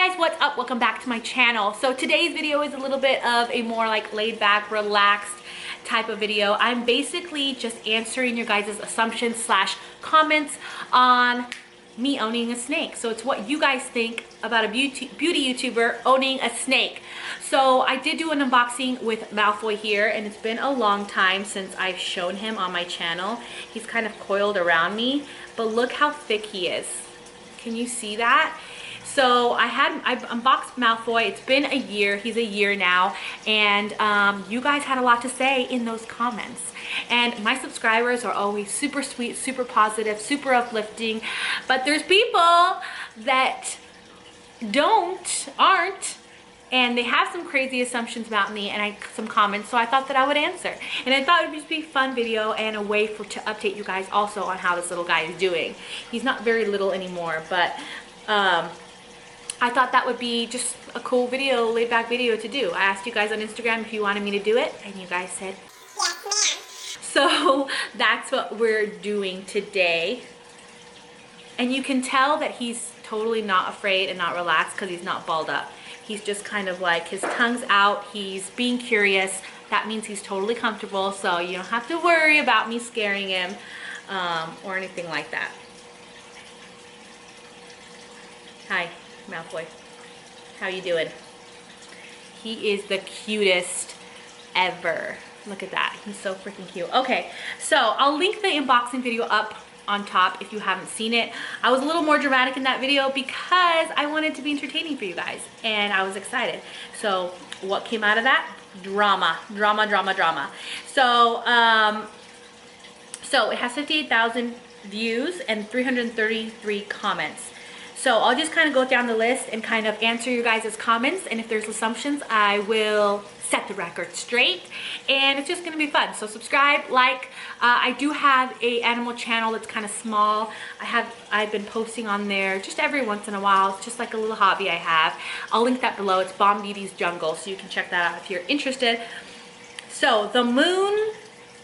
guys, what's up? Welcome back to my channel. So today's video is a little bit of a more like laid back, relaxed type of video. I'm basically just answering your guys' assumptions slash comments on me owning a snake. So it's what you guys think about a beauty YouTuber owning a snake. So I did do an unboxing with Malfoy here, and it's been a long time since I've shown him on my channel. He's kind of coiled around me, but look how thick he is. Can you see that? So I've unboxed Malfoy. It's been a year. He's a year now. And you guys had a lot to say in those comments. And my subscribers are always super sweet, super positive, super uplifting. But there's people that aren't, and they have some crazy assumptions about me and some comments, so I thought that I would answer. And I thought it would just be a fun video and a way to update you guys also on how this little guy is doing. He's not very little anymore, but I thought that would be just a cool video, laid back video to do. I asked you guys on Instagram if you wanted me to do it, and you guys said yes, ma'am. So that's what we're doing today. And you can tell that he's totally not afraid and not relaxed because he's not balled up. He's just kind of like, his tongue's out, he's being curious. That means he's totally comfortable, so you don't have to worry about me scaring him or anything like that. Hi, Malfoy. How you doing? He is the cutest ever. Look at that. He's so freaking cute. Okay, so I'll link the unboxing video up on top if you haven't seen it. I was a little more dramatic in that video because I wanted to be entertaining for you guys, and I was excited. So what came out of that? Drama. So so it has 58,000 views and 333 comments. So I'll just kind of go down the list and kind of answer your guys' comments, and if there's assumptions, I will set the record straight, and it's just gonna be fun. So subscribe, like. I do have a animal channel that's kind of small. I've been posting on there just every once in a while. It's just like a little hobby I have. I'll link that below. It's Bomb Beauty's Jungle, so you can check that out if you're interested. So the moon,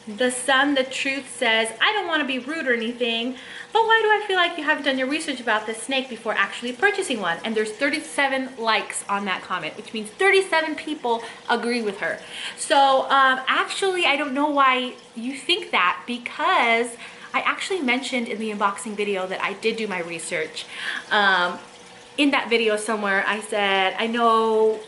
the sun, the truth says, I don't want to be rude or anything, but why do I feel like you haven't done your research about this snake before actually purchasing one? And there's 37 likes on that comment, which means 37 people agree with her. So actually, I don't know why you think that, because I actually mentioned in the unboxing video that I did do my research. In that video somewhere, I said, I know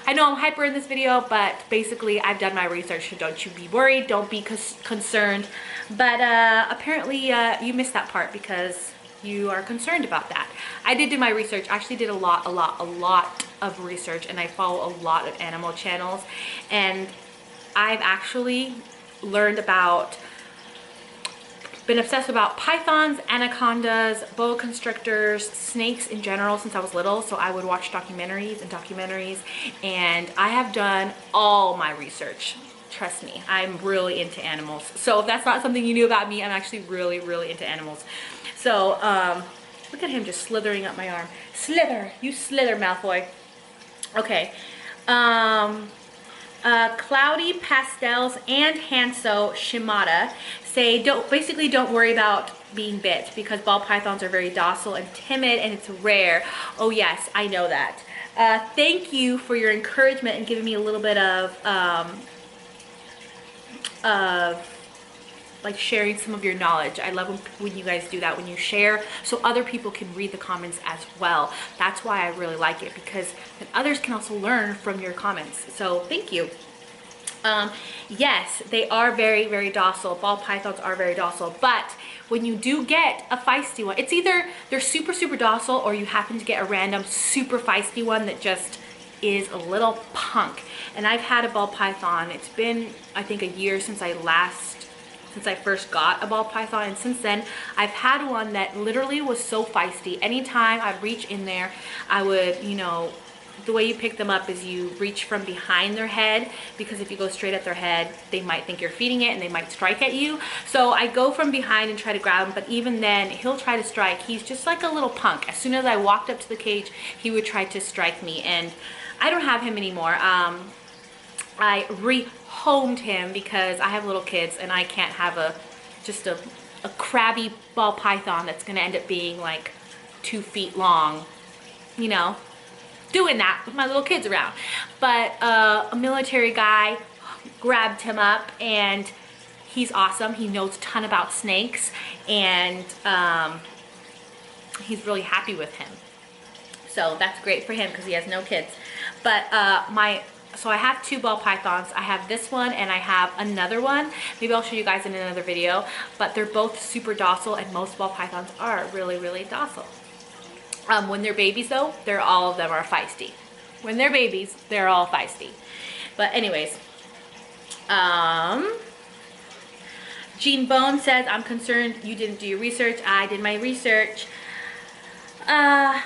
I'm hyper in this video, but basically I've done my research, so don't you be worried, don't be concerned. But apparently you missed that part because you are concerned about that. I did do my research. I actually did a lot of research, and I follow a lot of animal channels, and I've actually learned about, been obsessed about pythons, anacondas, boa constrictors, snakes in general since I was little. So I would watch documentaries, and I have done all my research. Trust me, I'm really into animals. So if that's not something you knew about me, I'm actually really into animals. So look at him just slithering up my arm. Slither, you slither, Malfoy. Okay. Cloudy Pastels and Hanso Shimada say basically don't worry about being bit because ball pythons are very docile and timid, and it's rare. Oh yes, I know that. Thank you for your encouragement and giving me a little bit of like sharing some of your knowledge. I love when you guys do that, when you share so other people can read the comments as well. That's why I really like it, because then others can also learn from your comments. So thank you. Yes, they are very docile. Ball pythons are very docile, but when you do get a feisty one, it's either they're super docile, or you happen to get a random super feisty one that just is a little punk. And I've had a ball python. It's been, I think, a year since I first got a ball python, and since then I've had one that literally was so feisty. Anytime I reach in there, I would, you know, the way you pick them up is you reach from behind their head, because if you go straight at their head, they might think you're feeding it and they might strike at you. So I go from behind and try to grab him, but even then he'll try to strike. He's just like a little punk. As soon as I walked up to the cage, he would try to strike me, and I don't have him anymore. I rehomed him because I have little kids, and I can't have just a crabby ball python that's gonna end up being like 2 feet long, you know. doing that with my little kids around. But a military guy grabbed him up, and he's awesome. He knows a ton about snakes, and he's really happy with him. So that's great for him because he has no kids. But so I have 2 ball pythons. I have this one and I have another one. Maybe I'll show you guys in another video. But they're both super docile, and most ball pythons are really, really docile. When they're babies though, all of them are feisty. When they're babies, they're all feisty. But anyways, Jean Bone says, I'm concerned you didn't do your research. I did my research.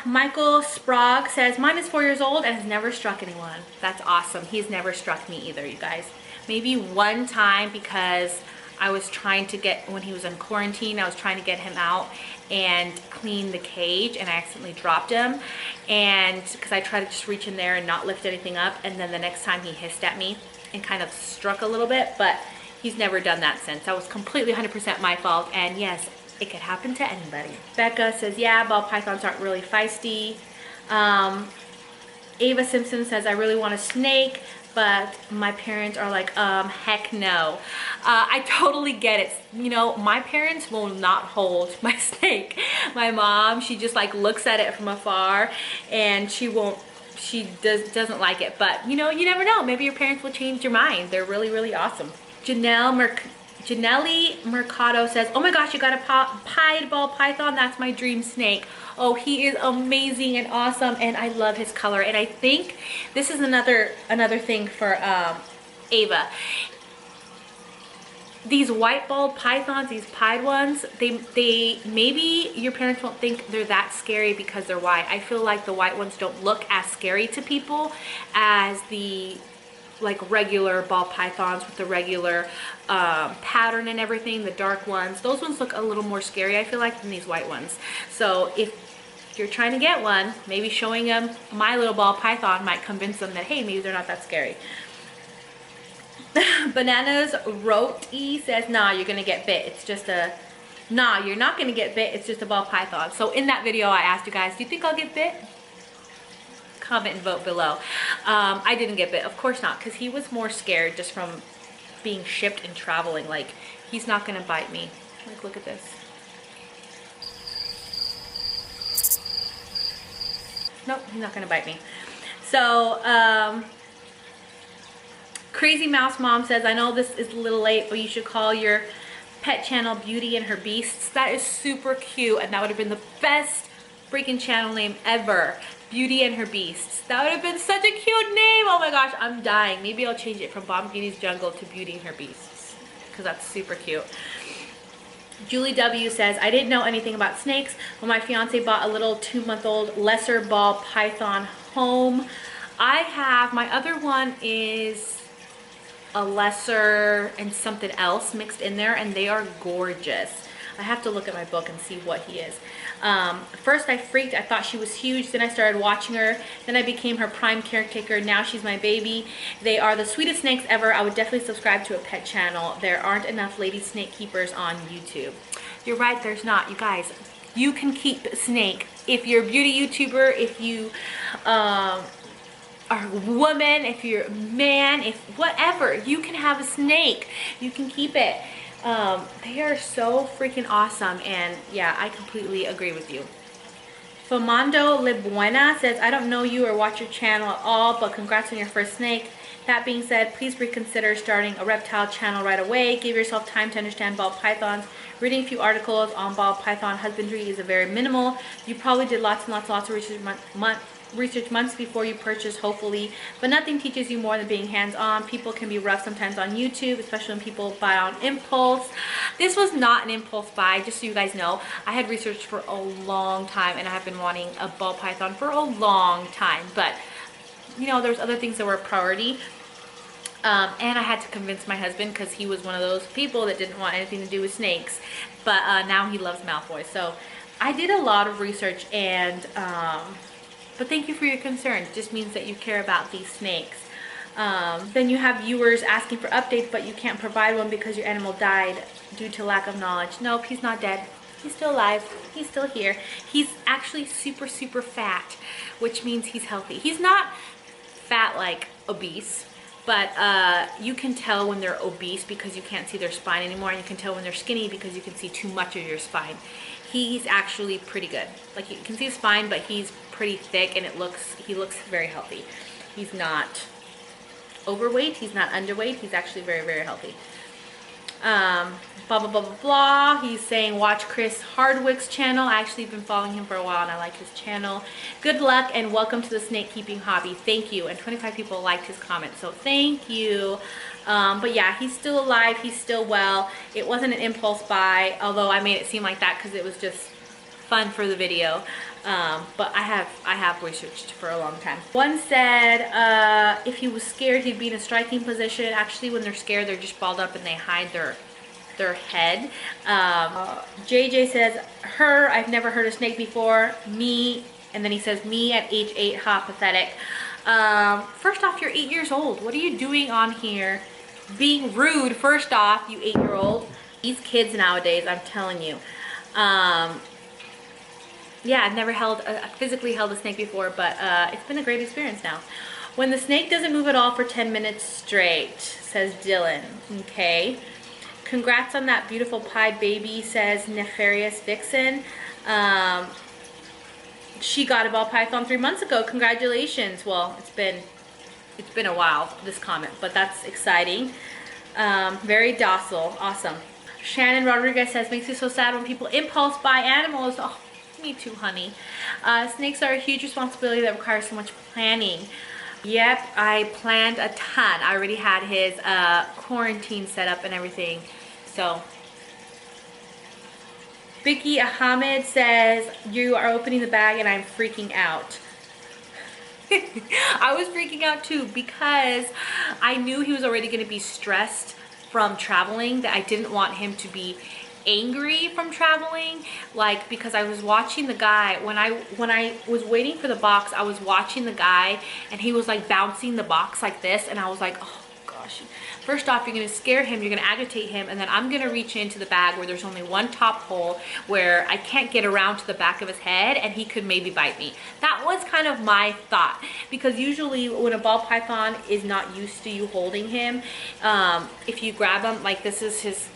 Michael Sprague says, mine is 4 years old and has never struck anyone. That's awesome. He's never struck me either, you guys. Maybe one time because I was trying to get, when he was in quarantine, I was trying to get him out and clean the cage, and I accidentally dropped him. And because I tried to just reach in there and not lift anything up, and then the next time he hissed at me and kind of struck a little bit, but he's never done that since. That was completely 100% my fault, and yes, it could happen to anybody. Becca says, yeah, ball pythons aren't really feisty. Ava Simpson says, I really want a snake, but my parents are like, heck no. I totally get it. You know, my parents will not hold my snake. My mom, she just like looks at it from afar, and she doesn't like it. But you know, you never know. Maybe your parents will change your mind. They're really, really awesome. Janelle Mercado says, oh my gosh, you got a pied ball python. That's my dream snake. Oh, he is amazing and awesome, and I love his color. And I think this is another thing for Ava. These white ball pythons, these pied ones, they maybe your parents won't think they're that scary because they're white. I feel like the white ones don't look as scary to people as the like regular ball pythons with the regular pattern and everything. The dark ones, those ones look a little more scary, I feel like, than these white ones. So if you're trying to get one, maybe showing them my little ball python might convince them that, hey, maybe they're not that scary. Bananas Roti says, nah, you're gonna get bit. It's just a, nah, you're not gonna get bit. It's just a ball python. So in that video, I asked you guys, do you think I'll get bit? Comment and vote below. I didn't get bit, of course not, because he was more scared just from being shipped and traveling. Like, he's not gonna bite me. Like, look at this. Nope, he's not gonna bite me. So Crazy Mouse Mom says, I know this is a little late, but you should call your pet channel Beauty and Her Beasts. That is super cute, and that would have been the best freaking channel name ever. Beauty and Her Beasts. That would have been such a cute name. Oh my gosh, I'm dying. Maybe I'll change it from Bomb Beauty's Jungle to Beauty and Her Beasts, because that's super cute. Julie W says, I didn't know anything about snakes when my fiance bought a little 2-month-old lesser ball python home. I have, my other one is a lesser and something else mixed in there, and they are gorgeous. I have to look at my book and see what he is. First I freaked, I thought she was huge, then I started watching her, then I became her prime caretaker, now she's my baby. They are the sweetest snakes ever. I would definitely subscribe to a pet channel. There aren't enough lady snake keepers on YouTube. You're right, there's not. You guys, you can keep a snake. If you're a beauty YouTuber, if you are a woman, if you're a man, if whatever, you can have a snake. You can keep it. They are so freaking awesome, and yeah, I completely agree with you. Fomando Libuena says, I don't know you or watch your channel at all, but congrats on your first snake. That being said, please reconsider starting a reptile channel right away. Give yourself time to understand ball pythons. Reading a few articles on ball python husbandry is a very minimal. You probably did lots and lots of research months before you purchase, hopefully, but nothing teaches you more than being hands-on. People can be rough sometimes on YouTube, especially when people buy on impulse. This was not an impulse buy, just so you guys know. I had researched for a long time, and I have been wanting a ball python for a long time, but you know, there's other things that were a priority. And I had to convince my husband, because he was one of those people that didn't want anything to do with snakes, but now he loves Malfoy. So I did a lot of research, and but thank you for your concern. It just means that you care about these snakes. Then you have viewers asking for updates, but you can't provide one because your animal died due to lack of knowledge. Nope, he's not dead. He's still alive. He's still here. He's actually super, super fat, which means he's healthy. He's not fat like obese, but you can tell when they're obese because you can't see their spine anymore, and you can tell when they're skinny because you can see too much of your spine. He's actually pretty good. Like, you can see his spine, but he's pretty thick, and he looks very healthy. He's not overweight, he's not underweight, he's actually very, very healthy. Blah blah blah blah blah. He's saying watch Chris Hardwick's channel. I actually been following him for a while and I like his channel. Good luck and welcome to the snake keeping hobby. Thank you. And 25 people liked his comment, so thank you. But yeah, he's still alive, he's still well. It wasn't an impulse buy, although I made it seem like that because it was just fun for the video. But I have researched for a long time. One said if he was scared he'd be in a striking position. Actually, when they're scared, they're just balled up and they hide their head. JJ says, I've never heard of snake before. Me, and then he says, me at age 8, ha, pathetic. First off, you're 8 years old. What are you doing on here? Being rude, first off, you 8-year-old. These kids nowadays, I'm telling you. Yeah, I've never physically held a snake before, but it's been a great experience now. When the snake doesn't move at all for 10 minutes straight, says Dylan. Okay. Congrats on that beautiful pied baby, says Nefarious Vixen. She got a ball python 3 months ago. Congratulations. Well, it's been a while, this comment, but that's exciting. Very docile. Awesome. Shannon Rodriguez says, makes me so sad when people impulse buy animals. Oh, me too, honey. Snakes are a huge responsibility that requires so much planning. Yep, I planned a ton. I already had his quarantine set up and everything. So, Vicky Ahmed says, you are opening the bag and I'm freaking out. I was freaking out too because I knew he was already going to be stressed from traveling, that I didn't want him to be angry from traveling, like, because I was watching the guy when I was waiting for the box. I was watching the guy and he was like bouncing the box like this, and I was like, oh gosh, first off, you're gonna scare him, you're gonna agitate him, and then I'm gonna reach into the bag where there's only one top hole where I can't get around to the back of his head and he could maybe bite me. That was kind of my thought, because usually when a ball python is not used to you holding him, if you grab him, like, this is his,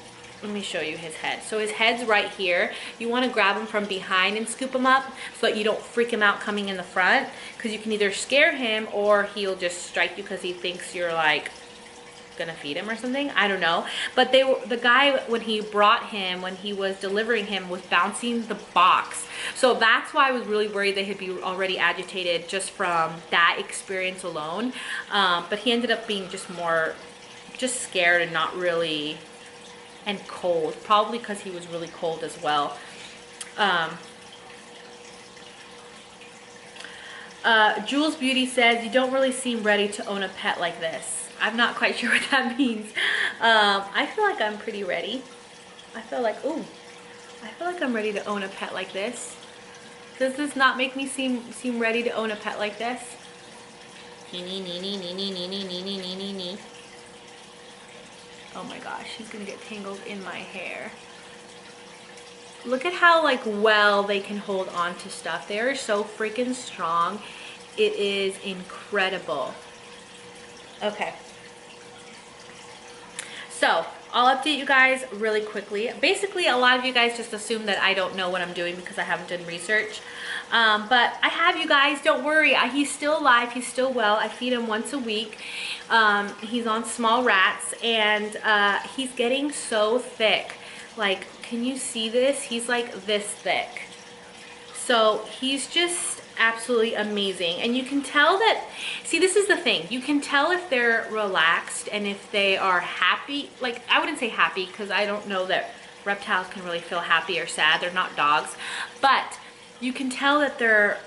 let me show you his head. So his head's right here. You want to grab him from behind and scoop him up so that you don't freak him out coming in the front, because you can either scare him or he'll just strike you because he thinks you're like gonna feed him or something. I don't know. But the guy, when he brought him, when he was delivering him, was bouncing the box. So that's why I was really worried that he'd be already agitated just from that experience alone. But he ended up being just scared and not really, and cold, probably because he was really cold as well. Jules Beauty says, you don't really seem ready to own a pet like this. I'm not quite sure what that means. I feel like I'm pretty ready. I feel like I'm ready to own a pet like this. Does this not make me seem ready to own a pet like this? Oh my gosh, he's gonna get tangled in my hair. Look at how like well they can hold on to stuff. They are so freaking strong. It is incredible. Okay. So, I'll update you guys really quickly. Basically, a lot of you guys just assume that I don't know what I'm doing because I haven't done research. But I have, you guys, don't worry. He's still alive, he's still well. I feed him once a week. He's on small rats, and he's getting so thick. Like, can you see this? He's like this thick. So he's just absolutely amazing. And you can tell that, see, this is the thing, you can tell if they're relaxed and if they are happy. Like, I wouldn't say happy because I don't know that reptiles can really feel happy or sad. They're not dogs. But you can tell that they're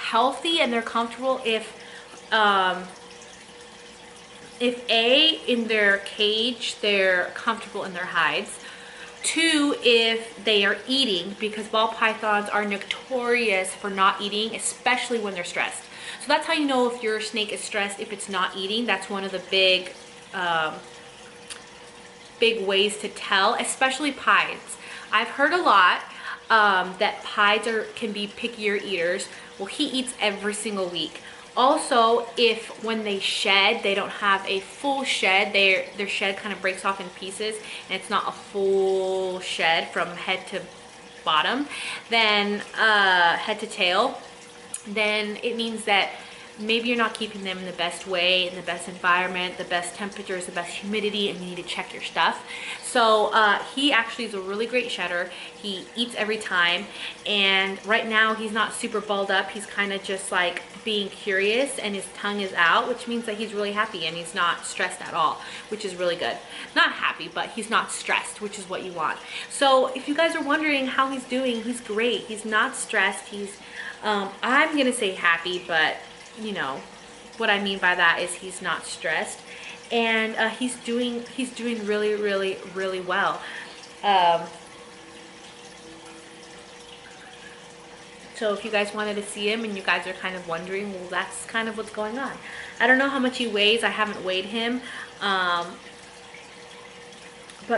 healthy and they're comfortable if A, in their cage, they're comfortable in their hides. 2, if they are eating, because ball pythons are notorious for not eating, especially when they're stressed. So that's how you know if your snake is stressed, if it's not eating. That's one of the big ways to tell, especially pieds. I've heard a lot that pieds can be pickier eaters. Well, he eats every single week. Also, if when they shed, they don't have a full shed, their shed kind of breaks off in pieces and it's not a full shed from head to bottom, then head to tail, then it means that maybe you're not keeping them in the best way, in the best environment, the best temperatures, the best humidity, and you need to check your stuff. So he actually is a really great shedder. He eats every time, and right now he's not super balled up. He's kind of just like being curious, and his tongue is out, which means that he's really happy and he's not stressed at all, which is really good. Not happy, but he's not stressed, which is what you want. So if you guys are wondering how he's doing, he's great. He's not stressed. He's I'm gonna say happy, but you know what I mean by that is he's not stressed, and he's doing really, really, really well. So if you guys wanted to see him and you guys are kind of wondering, well, that's kind of what's going on. I don't know how much he weighs. I haven't weighed him, but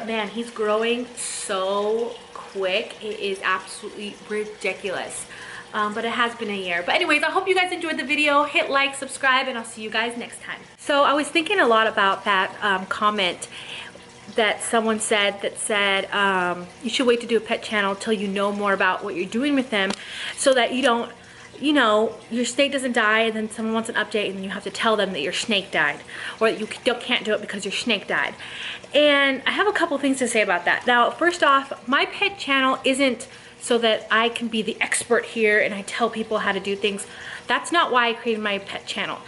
man, he's growing so quick. It is absolutely ridiculous. But it has been a year. But anyways, I hope you guys enjoyed the video. Hit like, subscribe, and I'll see you guys next time. So I was thinking a lot about that comment that someone said that said you should wait to do a pet channel till you know more about what you're doing with them, so that you don't, you know, your snake doesn't die and then someone wants an update and you have to tell them that your snake died, or that you can't do it because your snake died. And I have a couple things to say about that. Now, first off, my pet channel isn't so that I can be the expert here and I tell people how to do things. That's not why I created my pet channel.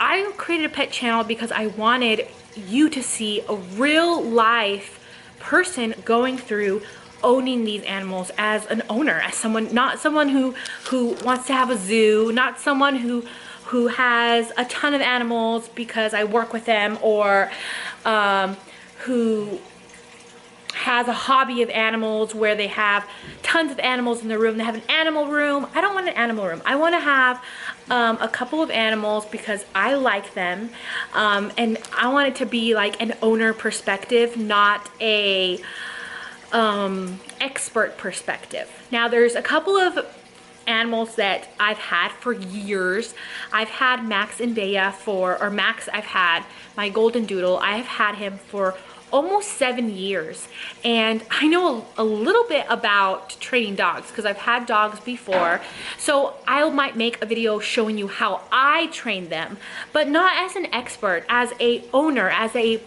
I created a pet channel because I wanted you to see a real life person going through owning these animals as an owner, as someone, not someone who wants to have a zoo, not someone who has a ton of animals because I work with them, or who has a hobby of animals where they have tons of animals in the room. They have an animal room. I don't want an animal room. I want to have a couple of animals because I like them, and I want it to be like an owner perspective, not a expert perspective. Now, there's a couple of animals that I've had for years. I've had Max and Bea I've had my golden doodle. I have had him for almost 7 years, and I know a little bit about training dogs because I've had dogs before. So I might make a video showing you how I train them, but not as an expert, as a owner, as a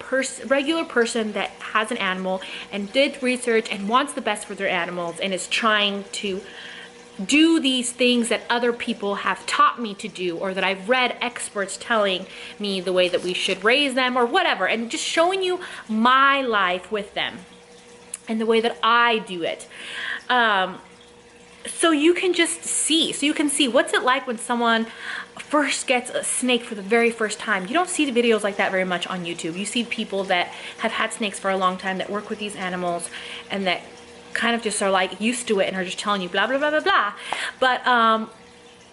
regular person that has an animal and did research and wants the best for their animals and is trying to do these things that other people have taught me to do, or that I've read experts telling me the way that we should raise them or whatever, and just showing you my life with them and the way that I do it. So you can just see, what's it like when someone first gets a snake for the very first time. You don't see the videos like that very much on YouTube. You see people that have had snakes for a long time, that work with these animals, and that kind of just are like used to it and are just telling you blah blah blah blah blah. But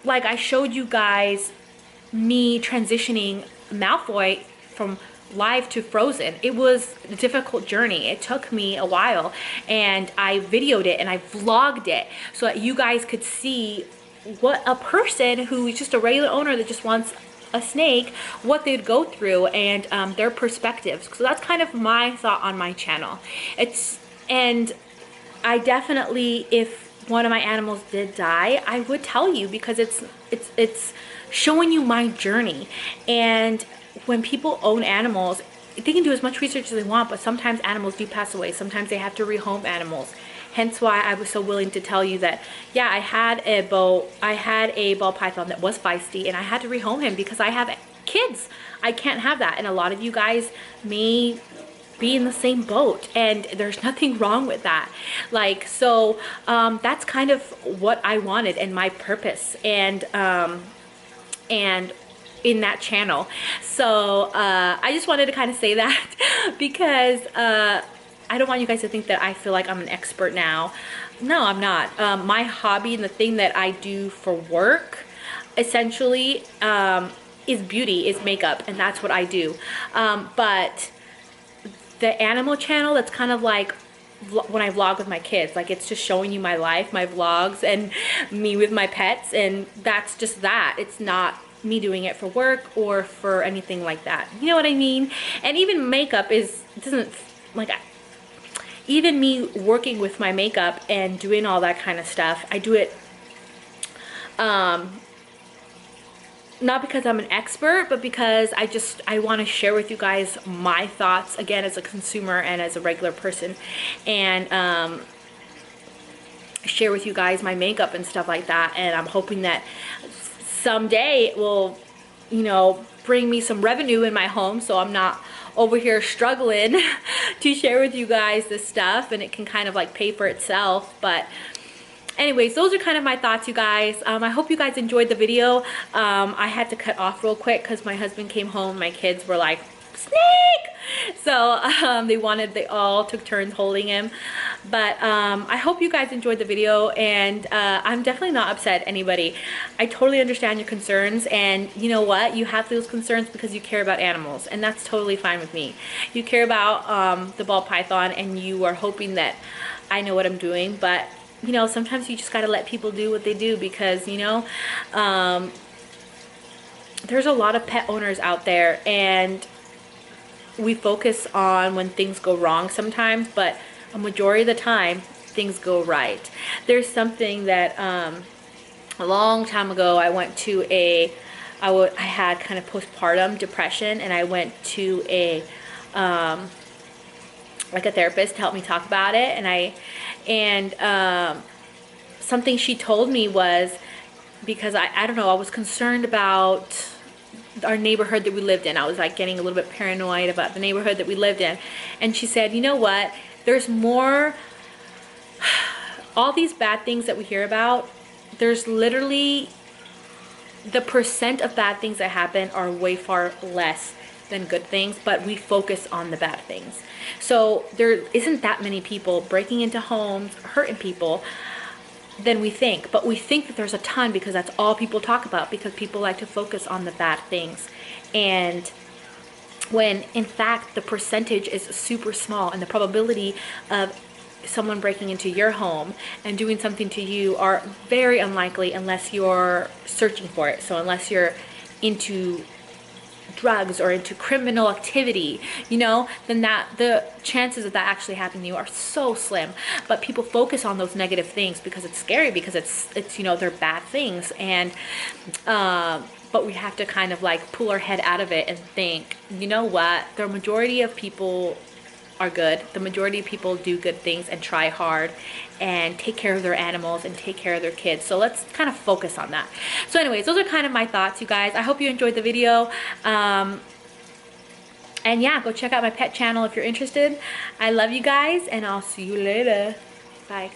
like I showed you guys me transitioning Malfoy from live to frozen. It was a difficult journey. It took me a while, and I videoed it and I vlogged it so that you guys could see what a person who is just a regular owner that just wants a snake, what they'd go through, and their perspectives. So that's kind of my thought on my channel. And I definitely, if one of my animals did die, I would tell you, because it's showing you my journey. And when people own animals, they can do as much research as they want, but sometimes animals do pass away. Sometimes they have to rehome animals. Hence why I was so willing to tell you that, yeah, I had a ball python that was feisty, and I had to rehome him because I have kids. I can't have that. And a lot of you guys may be in the same boat, and there's nothing wrong with that. Like, so that's kind of what I wanted and my purpose, and in that channel. So I just wanted to kind of say that because I don't want you guys to think that I feel like I'm an expert now. No, I'm not. My hobby and the thing that I do for work essentially is beauty, is makeup, and that's what I do. But the animal channel, that's kind of like when I vlog with my kids. Like, it's just showing you my life, my vlogs, and me with my pets, and that's just that. It's not me doing it for work or for anything like that. You know what I mean? And even makeup doesn't, like, even me working with my makeup and doing all that kind of stuff, I do it not because I'm an expert, but because I want to share with you guys my thoughts, again, as a consumer and as a regular person, and share with you guys my makeup and stuff like that. And I'm hoping that someday it will, you know, bring me some revenue in my home, so I'm not over here struggling to share with you guys this stuff, and it can kind of like pay for itself. But anyways, those are kind of my thoughts, you guys. I hope you guys enjoyed the video. I had to cut off real quick because my husband came home. My kids were like, snake! So they all took turns holding him. But I hope you guys enjoyed the video, and I'm definitely not upset at anybody. I totally understand your concerns, and you know what? You have those concerns because you care about animals, and that's totally fine with me. You care about the ball python, and you are hoping that I know what I'm doing, but you know, sometimes you just got to let people do what they do, because, you know, there's a lot of pet owners out there, and we focus on when things go wrong sometimes, but a majority of the time things go right. There's something that a long time ago I went to I had kind of postpartum depression, and I went to like a therapist to help me talk about it, and something she told me was, because I don't know, I was concerned about our neighborhood that we lived in. I was like getting a little bit paranoid about the neighborhood that we lived in, and she said, you know what, there's more, all these bad things that we hear about, there's literally, the percent of bad things that happen are way far less than good things, but we focus on the bad things. So there isn't that many people breaking into homes, hurting people, than we think. But we think that there's a ton because that's all people talk about, because people like to focus on the bad things. And when in fact the percentage is super small, and the probability of someone breaking into your home and doing something to you are very unlikely unless you're searching for it. So unless you're into drugs or into criminal activity, you know, then the chances of that actually happening to you are so slim. But people focus on those negative things because it's scary, because it's you know, they're bad things. And but we have to kind of like pull our head out of it and think, you know what, the majority of people are good. The majority of people do good things and try hard and take care of their animals and take care of their kids. So let's kind of focus on that. So anyways, those are kind of my thoughts, you guys. I hope you enjoyed the video. And yeah, go check out my pet channel if you're interested. I love you guys, and I'll see you later. Bye.